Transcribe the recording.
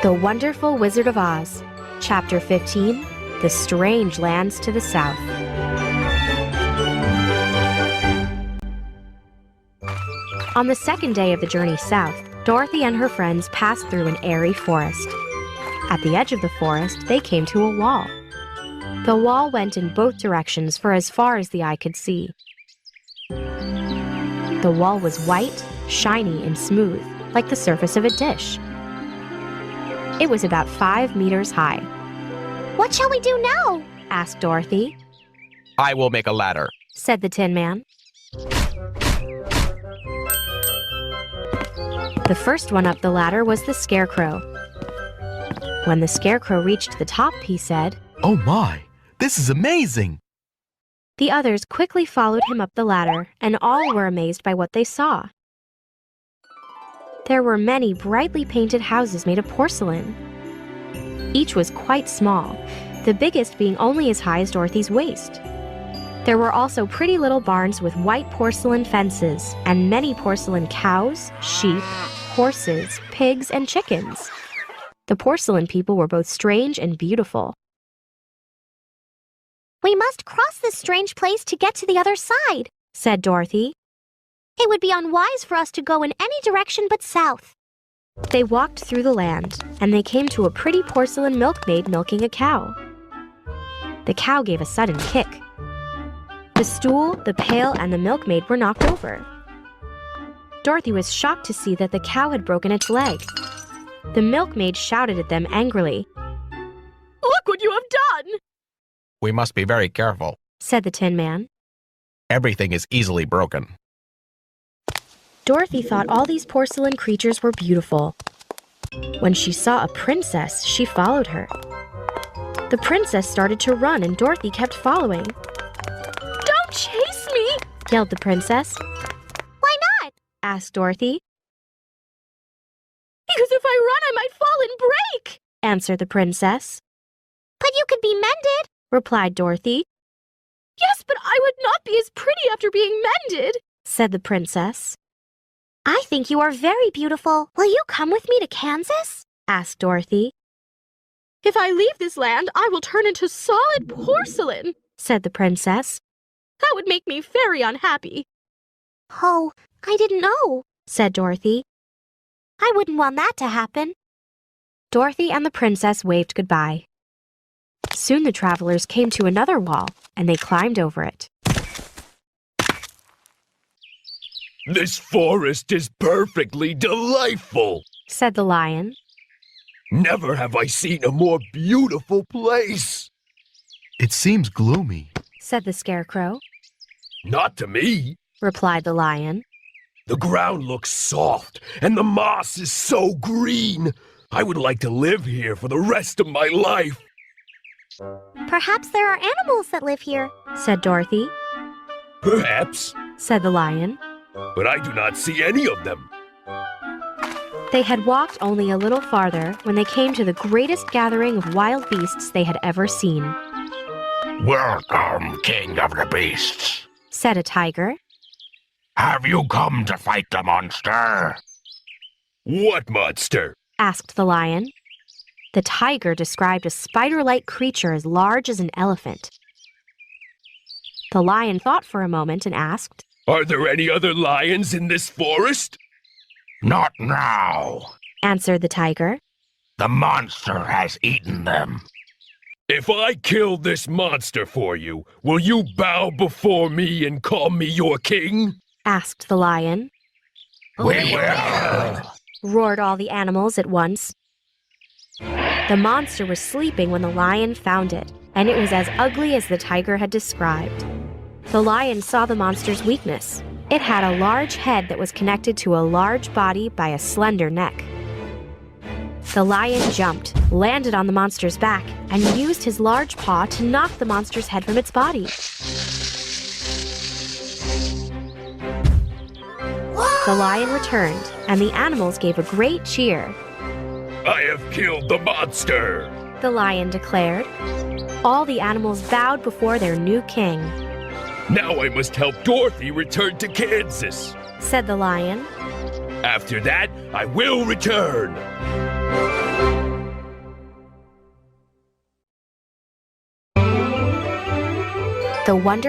The Wonderful Wizard of Oz, Chapter 15, The Strange Lands to the South. On the second day of the journey south, Dorothy and her friends passed through an airy forest. At the edge of the forest, they came to a wall. The wall went in both directions for as far as the eye could see. The wall was white, shiny, and smooth, like the surface of a dish. It was about 5 meters high. "What shall we do now?" asked Dorothy. "I will make a ladder," said the Tin Man. The first one up the ladder was the Scarecrow. When the Scarecrow reached the top, he said, "Oh my, this is amazing!" The others quickly followed him up the ladder, and all were amazed by what they saw. There were many brightly painted houses made of porcelain. Each was quite small, the biggest being only as high as Dorothy's waist. There were also pretty little barns with white porcelain fences, and many porcelain cows, sheep, horses, pigs, and chickens. The porcelain people were both strange and beautiful. "We must cross this strange place to get to the other side," said Dorothy. "It would be unwise for us to go in any direction but south." They walked through the land, and they came to a pretty porcelain milkmaid milking a cow. The cow gave a sudden kick. The stool, the pail, and the milkmaid were knocked over. Dorothy was shocked to see that the cow had broken its leg. The milkmaid shouted at them angrily. "Look what you have done!" "We must be very careful. Said the Tin Man. Everything is easily broken." Dorothy thought all these porcelain creatures were beautiful. When she saw a princess, she followed her. The princess started to run, and Dorothy kept following. "Don't chase me!" yelled the princess. "Why not?" asked Dorothy. "Because if I run, I might fall and break!" answered the princess. "But you could be mended," replied Dorothy. "Yes, but I would not be as pretty after being mended," said the princess. "I think you are very beautiful. Will you come with me to Kansas?" asked Dorothy. "If I leave this land, I will turn into solid porcelain," said the princess. "That would make me very unhappy." "Oh, I didn't know," said Dorothy. "I wouldn't want that to happen." Dorothy and the princess waved goodbye. Soon the travelers came to another wall, and they climbed over it. "This forest is perfectly delightful," said the lion. "Never have I seen a more beautiful place." "It seems gloomy," said the Scarecrow. "Not to me. Replied the lion. The ground looks soft, and the moss is so green. I would like to live here for the rest of my life." "Perhaps there are animals that live here," said Dorothy. "Perhaps, Said the lion. but I do not see any of them." They had walked only a little farther when they came to the greatest gathering of wild beasts they had ever seen. "Welcome, King of the Beasts. Said a tiger. Have you come to fight the monster?" "What monster?" Asked the lion. The tiger described a spider-like creature as large as an elephant. The lion thought for a moment and asked, "Are there any other lions in this forest?" "Not now. answered the tiger. The monster has eaten them." "If I kill this monster for you, will you bow before me and call me your king?" Asked the lion. "We will." Roared all the animals at once. The monster was sleeping when the lion found it, and it was as ugly as the tiger had described. The lion saw the monster's weakness. It had a large head that was connected to a large body by a slender neck. The lion jumped, landed on the monster's back, and used his large paw to knock the monster's head from its body. The lion returned, and the animals gave a great cheer. "I have killed the monster!" The lion declared. All the animals bowed before their new king. "Now I must help Dorothy return to Kansas. Said the lion. After that, I will return." The Wonder